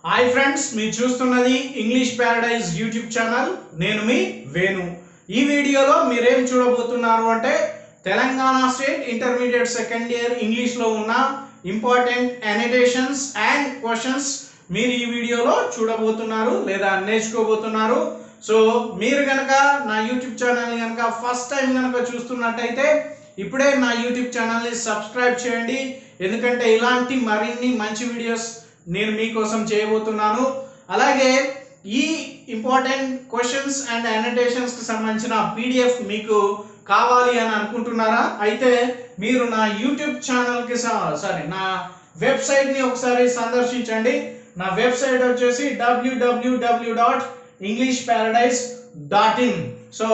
Hi friends, మీరు చూస్తున్నది English Paradise YouTube channel. నేను మీ వేణు. ఈ వీడియోలో మీరేం చూడబోతున్నారు అంటే Telangana state intermediate second year ఇంగ్లీష్లో ఉన్న ఇంపార్టెంట్ అనోటేషన్స్ అండ్ క్వశ్చన్స్ మీరు ఈ వీడియోలో చూడబోతున్నారు లేదా నేర్చుకోబోతున్నారు. సో మీరు కనుక నా యూట్యూబ్ ఛానల్ని కనుక ఫస్ట్ టైం కనుక చూస్తున్నట్టయితే ఇప్పుడే నా యూట్యూబ్ ఛానల్ని సబ్స్క్రైబ్ చేయండి, ఎందుకంటే ఇలాంటి మరిన్ని మంచి వీడియోస్ నేను మీకోసం చేయబోతున్నాను. అలాగే ఈ ఇంపార్టెంట్ క్వశ్చన్స్ అండ్ అనోటేషన్స్ కి సంబంధించిన పీడిఎఫ్ మీకు కావాలి అని అనుకుంటున్నారా? అయితే మీరు నా యూట్యూబ్ ఛానల్ కి నా వెబ్సైట్ ని ఒకసారి సందర్శించండి. నా వెబ్సైట్ వచ్చేసి www.englishparadise.in. సో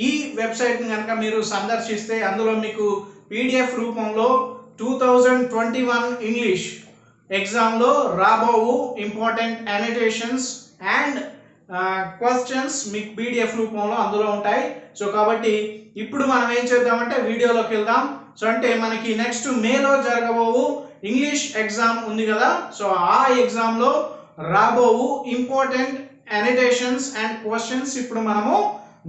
ఈ వెబ్సైట్ ని కనుక మీరు సందర్శిస్తే అందులో మీకు పీడిఎఫ్ రూపంలో 2021 ఇంగ్లీష్ ఎగ్జామ్లో రాబోవు ఇంపార్టెంట్ అనోటేషన్స్ అండ్ క్వశ్చన్స్ మీకు పీడిఎఫ్ రూపంలో అందులో ఉంటాయి. సో కాబట్టి ఇప్పుడు మనం ఏం చేద్దామంటే వీడియోలోకి వెళ్దాం. సో అంటే మనకి నెక్స్ట్ మేలో జరగబోవు ఇంగ్లీష్ ఎగ్జామ్ ఉంది కదా, సో ఆ ఎగ్జామ్లో రాబోవు ఇంపార్టెంట్ అనోటేషన్స్ అండ్ క్వశ్చన్స్ ఇప్పుడు మనము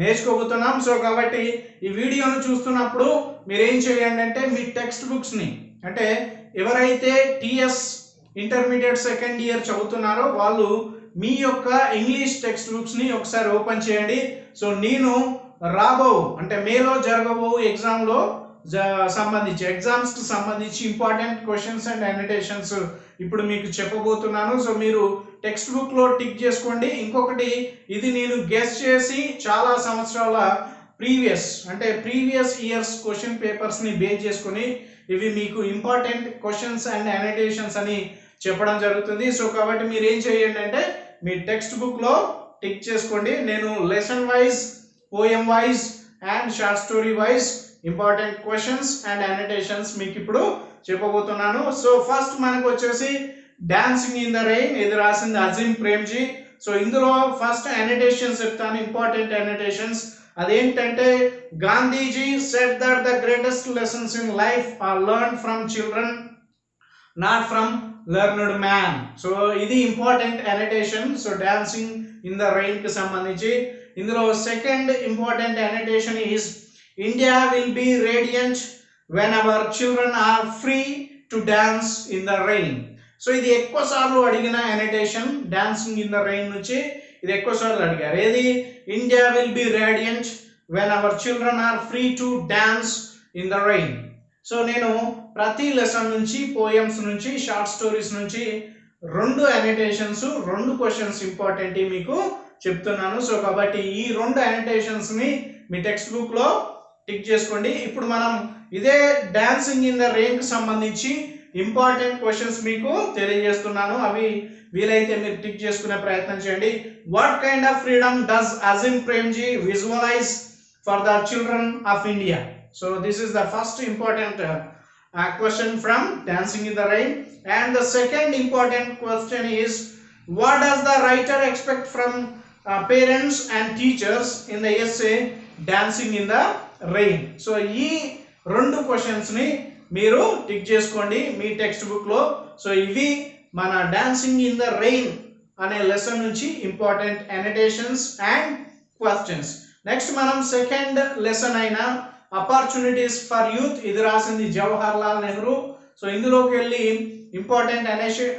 నేర్చుకోబోతున్నాం. సో కాబట్టి ఈ వీడియోను చూస్తున్నప్పుడు మీరు ఏం చేయండి అంటే మీ టెక్స్ట్ బుక్స్ని, అంటే ఎవరైతే టిఎస్ ఇంటర్మీడియట్ సెకండ్ ఇయర్ చదువుతున్నారో వాళ్ళు మీ యొక్క ఇంగ్లీష్ టెక్స్ట్ బుక్స్ని ఒకసారి ఓపెన్ చేయండి. సో నేను అంటే మేలో జరగబో ఎగ్జామ్లో ఎగ్జామ్స్కి సంబంధించి ఇంపార్టెంట్ క్వశ్చన్స్ అండ్ అనోటేషన్స్ ఇప్పుడు మీకు చెప్పబోతున్నాను. సో మీరు టెక్స్ట్ బుక్లో టిక్ చేసుకోండి. ఇంకొకటి, ఇది నేను గెస్ చేసి చాలా సంవత్సరాల ప్రీవియస్ ఇయర్స్ క్వశ్చన్ పేపర్స్ని బేస్ చేసుకొని ఇవి మీకు ఇంపార్టెంట్ క్వశ్చన్స్ అండ్ అనోటేషన్స్ అని చెప్పడం జరుగుతుంది. సో కాబట్టి మీరు ఏం చేయండి అంటే మీ టెక్స్ట్ బుక్లో టిక్ చేసుకోండి. నేను lesson wise, poem wise and short story wise important questions and annotations మీకు ఇప్పుడు చెప్పబోతున్నాను. సో ఫస్ట్ మనకు వచ్చేసి డాన్సింగ్ ఇన్ ద రెయిన్, ఇది రాసింది అజిమ్ ప్రేమ్జీ. సో ఇందులో ఫస్ట్ అనోటేషన్స్ చెప్తాను, ఇంపార్టెంట్ అనోటేషన్స్. అదేంటంటే Gandhiji said that the greatest lessons in life are learned from children, not from learned man. So ఇది important annotation. So dancing in the rain కి సంబంధించి. ఇందులో second important annotation is India will be radiant when our children are free to dance in the rain. So ఇది ఎక్కువ సార్లు అడిగిన annotation, dancing in the rain నుంచి ఇది ఎక్కువ సార్లు అడిగారు. ఏది? India will be radiant when our children are free to dance in the rain. So నేను ప్రతి లెసన్ నుంచి, పోయమ్స్ నుంచి, షార్ట్ స్టోరీస్ నుంచి 2 అనోటేషన్స్, 2 క్వశ్చన్స్ ఇంపార్టెంట్ మీకు చెప్తున్నాను. సో కాబట్టి ఈ 2 అనోటేషన్స్ని మీ టెక్స్ట్ బుక్లో టిక్ చేసుకోండి. ఇప్పుడు మనం ఇదే డాన్సింగ్ ఇన్ ద రెయిన్కి సంబంధించి ఇంపార్టెంట్ క్వశ్చన్స్ మీకు తెలియజేస్తున్నాను. అవి వీలైతే మీరు టిక్ చేసుకునే ప్రయత్నం చేయండి. What kind of freedom does Azim Premji visualize for the children of India? So this is the first important question from Dancing in the Rain. And the second important question is, what does the writer expect from parents and teachers in the essay Dancing in the Rain? So ఈ 2 questions ని మీరు tick చేసుకోండి మీ text book లో. So ఇవి మన dancing in the rain అనే lesson నుంచి important annotations and questions. Next మనం సెకండ్ లెసన్ అయిన ఆపర్చునిటీస్ ఫర్ యూత్, ఇది రాసింది జవహర్ లాల్ నెహ్రూ. సో ఇందులోకి వెళ్ళి ఇంపార్టెంట్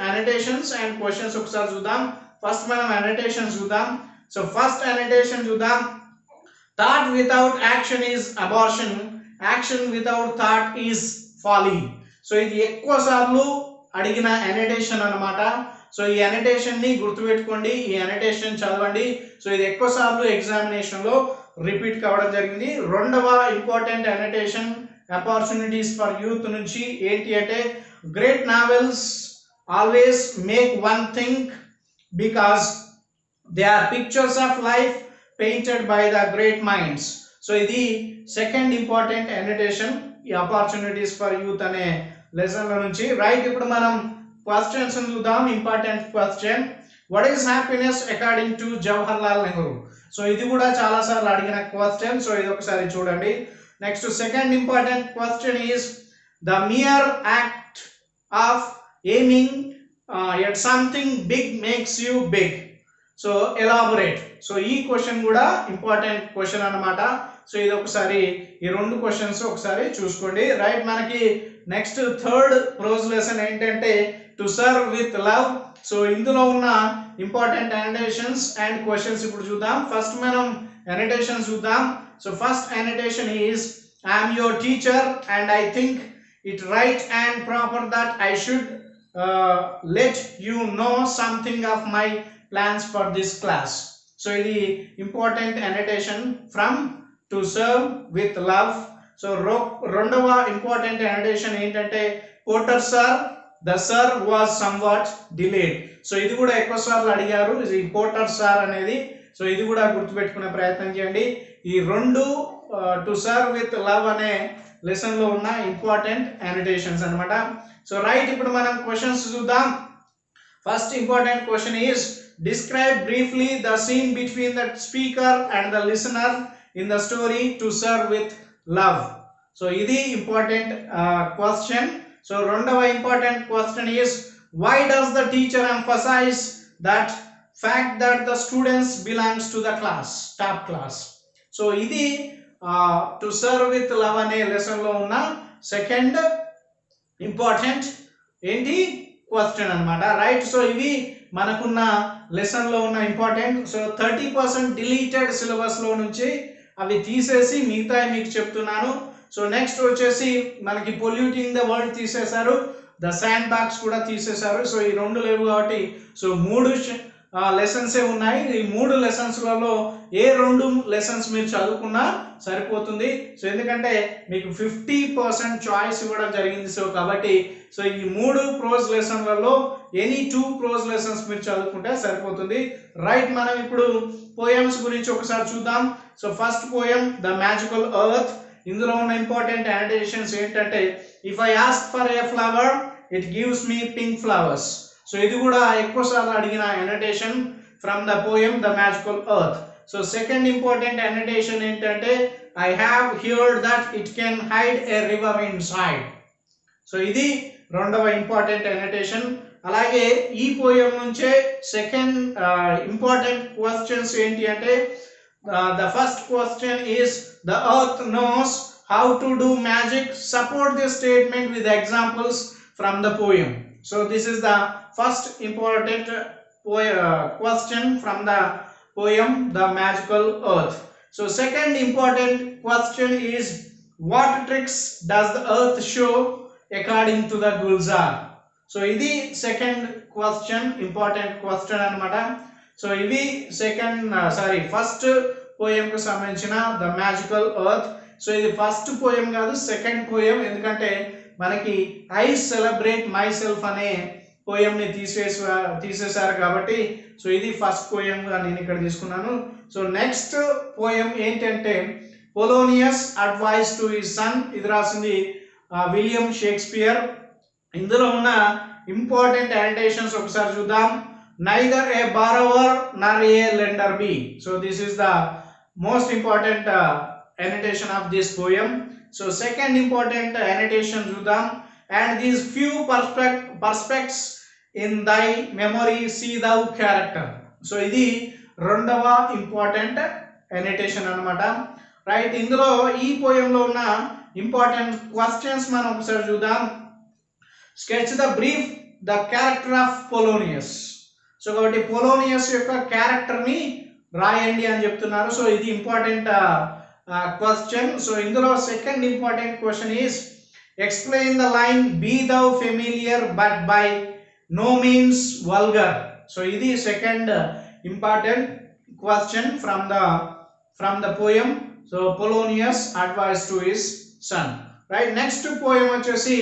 అనోటేషన్స్ అండ్ క్వశ్చన్స్ ఒకసారి చూద్దాం. ఫస్ట్ మనం అనోటేషన్స్ చూద్దాం. సో ఫస్ట్ అనోటేషన్ చూద్దాం. Thought without action is abortion, action without thought is folly. So ఇది ఎక్కువ సార్లు అడిగిన అనోటేషన్ అన్నమాట. సో ఈ అనోటేషన్ ని గుర్తుపెట్టుకోండి, ఈ అనోటేషన్ చదవండి. సో ఇది ఎక్కువ సార్లు ఎగ్జామినేషన్ లో రిపీట్ కావడం జరిగింది. రెండవ important annotation opportunities for youth నుంచి ఏంటి అంటే, great novels always make one think because they are pictures of life painted by the great minds. So ఇది సెకండ్ ఇంపార్టెంట్ అనోటేషన్ ఈ ఆపర్చునిటీస్ ఫర్ యూత్ అనే లెసన్ నుంచి. రైట్, ఇప్పుడు మనం questions చూద్దాం. Important question, what is happiness according to Jawahar Lal Nehru? So ఇది కూడా చాలా సార్లు అడిగిన క్వశ్చన్. సో ఇది ఒకసారి చూడండి. Next second important question is, the mere act of aiming yet something big makes you big. So elaborate. So ఈ క్వశ్చన్ కూడా ఇంపార్టెంట్ క్వశ్చన్ అన్నమాట. సో ఇది ఒకసారి ఈ రెండు క్వశ్చన్స్ ఒకసారి చూసుకోండి. రైట్, మనకి నెక్స్ట్ థర్డ్ ప్రోజ్ లెసన్ ఏంటంటే to serve with love. So ఇందులో ఉన్న ఇంపార్టెంట్ అనోటేషన్స్ అండ్ క్వశ్చన్స్ ఇప్పుడు చూద్దాం. ఫస్ట్ మనం అనోటేషన్స్ చూద్దాం. So first annotation is I'm your teacher and I think it right and proper that I should let you know something of my plans for this class. So ఇది important annotation from to serve with love. So రెండవ important annotation ఏంటంటే Potter sir the sir was somewhat delayed. So ఇది కూడా ఎక్కువ సార్లు అడిగారు ఇది Potter sir అనేది. సో ఇది కూడా గుర్తుపెట్టుకునే ప్రయత్నం చేయండి. ఈ రెండు టు సర్వ్ విత్ లవ్ అనే లెసన్ లో ఉన్న ఇంపార్టెంట్ అనోటేషన్స్ అన్నమాట. సో రైట్, ఇప్పుడు మనం క్వశ్చన్స్ చూద్దాం. First important question is describe briefly the scene between the speaker and the listener in the story to serve with love. So ఇది important question. So రెండవ important question is why does the teacher emphasize that fact that the students belongs to the class top class. So ఇది to serve with love అనే lesson లో ఉన్న second important ఏంటి question అన్నమాట. Right, so ఇవి మనకున్న lesson లో ఉన్న ఇంపార్టెంట్. సో 30% డిలీటెడ్ సిలబస్ లో నుంచి అవి తీసేసి మిగతా మీకు చెప్తున్నాను. సో నెక్స్ట్ వచ్చేసి మనకి పొల్యూటింగ్ ద వరల్డ్ తీసేశారు, ద శాండ్ బాక్స్ కూడా తీసేశారు. సో ఈ రెండు లేవు కాబట్టి సో 3 లెసన్సే ఉన్నాయి. ఈ 3 లెసన్స్లలో ఏ 2 లెసన్స్ మీరు చదువుకున్నా సరిపోతుంది. సో ఎందుకంటే మీకు 50% చాయిస్ ఇవ్వడం జరిగింది. సో కాబట్టి సో ఈ 3 ప్రోజ్ లెసన్లలో ఎనీ 2 ప్రోజ్ లెసన్స్ మీరు చదువుకుంటే సరిపోతుంది. రైట్, మనం ఇప్పుడు పోయమ్స్ గురించి ఒకసారి చూద్దాం. So first poem the magical earth. ఇందులో ఉన్న ఇంపార్టెంట్ అనోటేషన్స్ ఏంటంటే if I ask for a flower it gives me pink flowers. So ఇది కూడా ఎక్కువ సార్లు అడిగిన annotation from the poem the magical earth. So second important annotation ఏంటంటే I have heard that it can hide a river inside. So ఇది రెండవ important annotation. అలాగే ఈ పోయం నుంచే సెకండ్ ఇంపార్టెంట్ క్వశ్చన్స్ ఏంటి అంటే the first question is the earth knows how to do magic, support this statement with examples from the poem. So this is the first important question from the poem The Magical Earth. So second important question is what tricks does the earth show according to the Gulzar. So ఇది second question, important question అన్నమాట. So ఇవి first poem కు సంబంధించిన The Magical Earth. So ఇది first poem కాదు, second poem. ఎందుకంటే మనకి I celebrate my self అనే పోయం ని తీసేశారు కాబట్టి సో ఇది ఫస్ట్ పోయం గా నేను ఇక్కడ తీసుకున్నాను. సో నెక్స్ట్ పోయం ఏంటంటే పొలోనియస్ అడ్వైస్ టు హిస్ సన్. ఇది రాసింది విలియం షేక్స్పియర్. ఇందులో ఉన్న ఇంపార్టెంట్ అనోటేషన్స్ ఒకసారి చూద్దాం. Neither a borrower nor a lender be. So this is the most important annotation of this poem. So second important annotation చూద్దాం. And these few perspects in thy memory see thou character. So ఇది రెండవ important annotation అన్నమాట. Right, ఇందులో ఈ poem లో ఉన్న important questions మనం ఒకసారి చూద్దాం. Sketch the brief the character of Polonius. So కాబట్టి పొలోనియస్ యొక్క క్యారెక్టర్ ని రాయండి అని చెప్తున్నారు. సో ఇది ఇంపార్టెంట్ question. So ఇందులో second important question is explain the line be thou familiar but by no means vulgar. So ఇది second important question from the poem so Polonius advice to his son. Right, next poem వచ్చేసి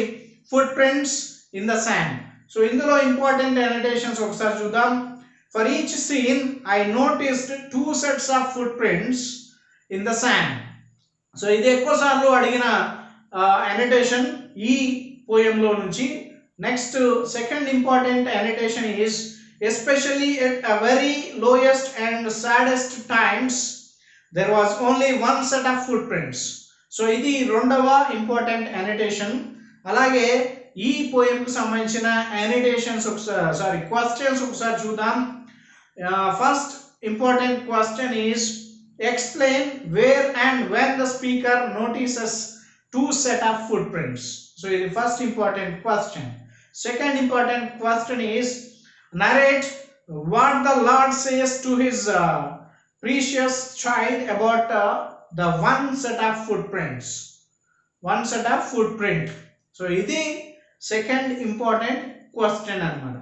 footprints in the sand. So ఇందులో important annotations ఒకసారి చూద్దాం. For each scene I noticed 2 sets of footprints in the sand. So ఇది ఎక్కువ సార్లు అడిగిన annotation ఈ poem లో నుంచి. Next second important annotation is especially at a very lowest and saddest times there was only one set of footprints. So ఇది రెండవ important annotation. అలాగే ఈ పోయం కు సంబంధించిన annotations ఒకసారి క్వశ్చన్స్ ఒకసారి చూద్దాం. First important question is explain where and when the speaker notices two set of footprints. So the first important question. Second important question is narrate what the Lord says to his precious child about the one set of footprints. One set of footprint. So ఇది second important question అన్నమాట.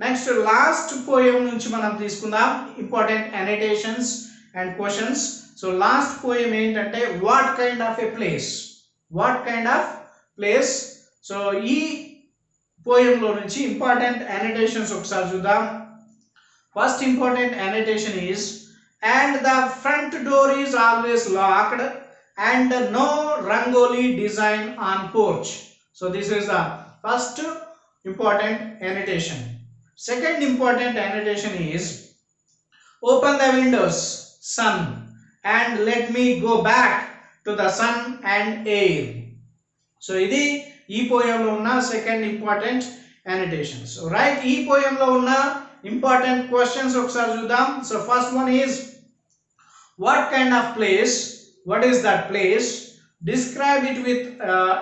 Next last poem నుంచి మనం తీసుకుందాం important annotations and questions. So last poem ఏంటంటే what kind of a place. What kind of place? So ఈ poem లో నుంచి important annotations ఒకసారి చూద్దాం. First important annotation is and the front door is always locked and no rangoli design on porch. So this is the first important annotation. Second important annotation is open the windows, sun, and let me go back to the sun and air. So ఇది ఈ poem లో ఉన్న second important annotations. So right, ఈ poem లో ఉన్న important questions ఒకసారి చూద్దాం. So first one is what kind of place, what is that place, describe it with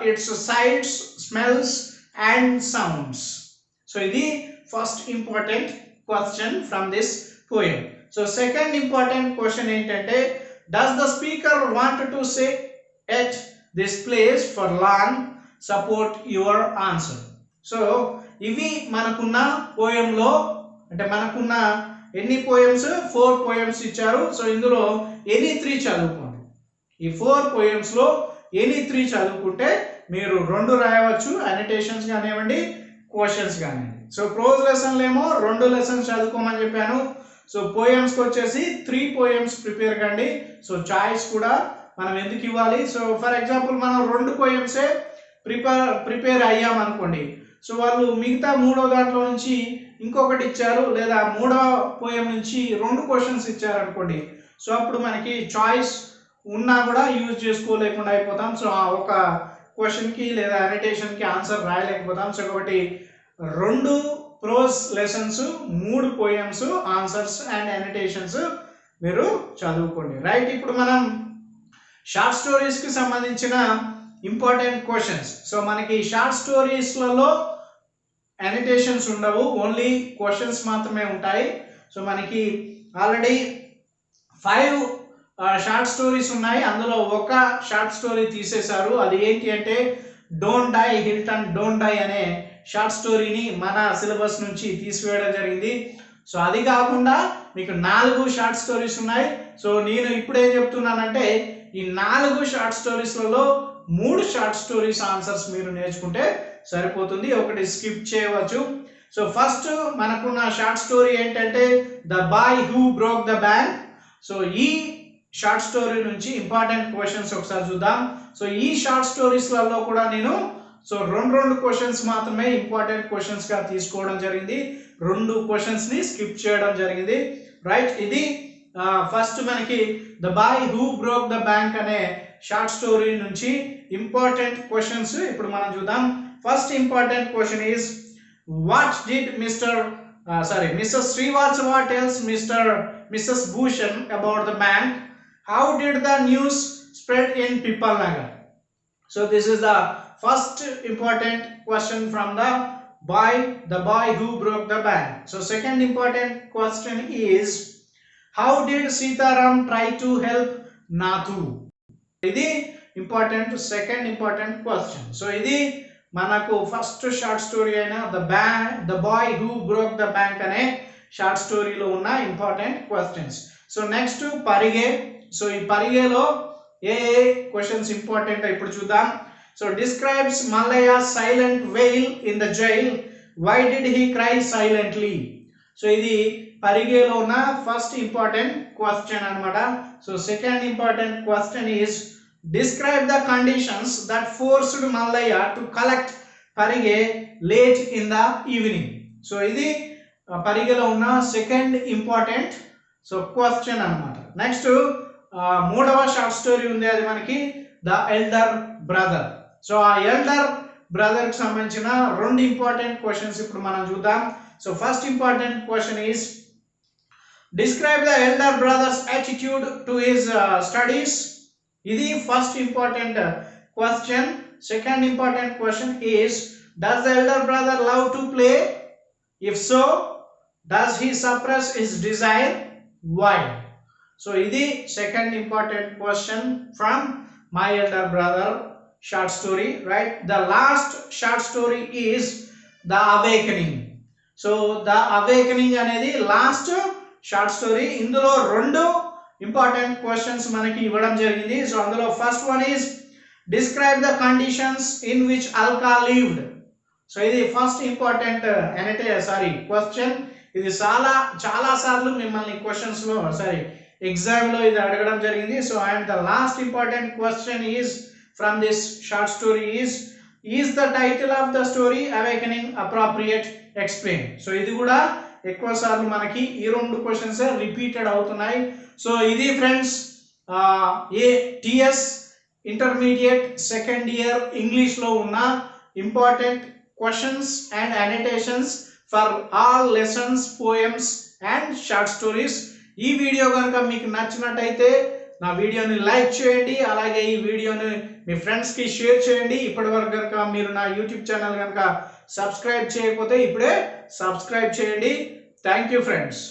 its sights, smells and sounds. So ఇది first important question from this poem. So second important question ఏంటంటే does the speaker want to say at this place for long, support your answer. So ఇవి మనకున్న poem లో అంటే మనకున్న ఎన్ని poems 4 poems ఇచ్చారు. So ఇందులో ఎనీ 3 చదువుకోండి. ఈ 4 పోయమ్స్ లో ఎనీ 3 చదువుకుంటే మీరు 2 రాయవచ్చు, అనోటేషన్స్ కానివ్వండి, క్వశ్చన్స్ కానివ్వండి. సో ప్రోజ్ లెసన్లు ఏమో 2 లెసన్స్ చదువుకోమని చెప్పాను. సో పోయమ్స్కి వచ్చేసి 3 పోయమ్స్ ప్రిపేర్ కండి. సో చాయిస్ కూడా మనం ఎందుకు ఇవ్వాలి? సో ఫర్ ఎగ్జాంపుల్ మనం 2 పోయమ్సే ప్రిపేర్ అయ్యాం అనుకోండి. సో వాళ్ళు మిగతా 3వ దాంట్లో నుంచి ఇంకొకటి ఇచ్చారు, లేదా 3వ పోయం నుంచి 2 క్వశ్చన్స్ ఇచ్చారు అనుకోండి. సో అప్పుడు మనకి చాయిస్ ఉన్నా కూడా యూజ్ చేసుకోలేకుండా అయిపోతాం. సో ఒక క్వశ్చన్కి లేదా అనోటేషన్కి ఆన్సర్ రాయలేకపోతాం. సో కాబట్టి 2 prose lessons, 3 poems, answers and annotations మీరు చదువుకోండి. రైట్, ఇప్పుడు మనం షార్ట్ స్టోరీస్కి సంబంధించిన ఇంపార్టెంట్ క్వశ్చన్స్. సో మనకి షార్ట్ స్టోరీస్లలో అనోటేషన్స్ ఉండవు, ఓన్లీ క్వశ్చన్స్ మాత్రమే ఉంటాయి. సో మనకి ఆల్రెడీ 5 షార్ట్ స్టోరీస్ ఉన్నాయి. అందులో ఒక షార్ట్ స్టోరీ తీసేశారు. అది ఏంటి అంటే don't die Hilton don't die అనే షార్ట్ స్టోరీని మన సిలబస్ నుంచి తీసివేయడం జరిగింది. సో అది కాకుండా మీకు 4 షార్ట్ స్టోరీస్ ఉన్నాయి. సో నేను ఇప్పుడు ఏం చెప్తున్నానంటే ఈ 4 షార్ట్ స్టోరీస్లలో 3 షార్ట్ స్టోరీస్ ఆన్సర్స్ మీరు నేర్చుకుంటే సరిపోతుంది, ఒకటి స్కిప్ చేయవచ్చు. సో ఫస్ట్ మనకున్న షార్ట్ స్టోరీ ఏంటంటే the boy who broke the bank. So ఈ షార్ట్ స్టోరీ నుంచి ఇంపార్టెంట్ క్వశ్చన్స్ ఒకసారి చూద్దాం. సో ఈ షార్ట్ స్టోరీస్లలో కూడా నేను సో 2 క్వశ్చన్స్ మాత్రమే ఇంపార్టెంట్ క్వశ్చన్స్ గా తీసుకోవడం జరిగింది, 2 క్వశ్చన్స్ ని స్కిప్ చేయడం జరిగింది. రైట్, ఇది ఫస్ట్ మనకి the boy who broke the bank అనే షార్ట్ స్టోరీ నుంచి ఇంపార్టెంట్ క్వశ్చన్స్ ఇప్పుడు మనం చూద్దాం. First important question is what did Mrs. Srivastava tells Mrs. Bhushan about the bank. How did the news spread in Pipalnagar? So this is the first important question from the boy who broke the bank. So second important question is how did Sitaram try to help Nathu? ఇది important second important question. So ఇది మనకు first short story అయిన the boy who broke the bank అనే short స్టోరీలో ఉన్న important questions. So next పరిగే. So ఈ పరిగేలో ఏ క్వశ్చన్స్ ఇంపార్టెంట్ ఇప్పుడు చూద్దాం. So describes Mallaiah silent wail in the jail, why did he cry silently. So ఇది పరిగేలో ఉన్న ఫస్ట్ ఇంపార్టెంట్ క్వశ్చన్ అన్నమాట. So second important question is describe the conditions that forced Mallaya to collect Parige late in the evening. So ఇది పరిగలో ఉన్న second important so question అన్నమాట. Next 3వ short story ఉంది, అది మనకి ద ఎల్డర్ బ్రదర్. సో ఆ elder brother కి సంబంధించిన రెండు ఇంపార్టెంట్ క్వశ్చన్స్ ఇప్పుడు మనం చూద్దాం. So first important question is describe the elder brother's attitude to his studies. ఇది first important question. Second important question is does the elder brother love to play? If so, does he suppress his desire? Why? So ఇది second important question from my elder brother short story, right? The last short story is the awakening. So the awakening అనేది last short story. ఇందులో రెండు important questions మనకి ఇవ్వడం జరిగింది. So అందులో first one is describe the conditions in which Alka lived. So ఇది first important question. ఇది చాలా సార్లు మిమ్మల్ని క్వశ్చన్స్ లో ఎగ్జామ్ లో ఇది అడగడం జరిగింది. So and the last important question is from this short story is the title of the story awakening appropriate explain. So ఇది కూడా ఎక్కువ సార్లు మనకి ఈ రెండు క్వశ్చన్స్ రిపీటెడ్ అవుతున్నాయి. సో ఇది friends TS intermediate second year English లో ఉన్న important questions and annotations for all lessons, poems and short stories. ఈ వీడియో కనుక మీకు నచ్చినట్టయితే నా వీడియోని లైక్ చేయండి, అలాగే ఈ వీడియోని మీ ఫ్రెండ్స్ కి షేర్ చేయండి. ఇప్పటివరకు కనుక మీరు నా యూట్యూబ్ ఛానల్ కనుక సబ్స్క్రైబ్ చేయకపోతే ఇప్పుడే సబ్స్క్రైబ్ చేయండి. Thank you friends.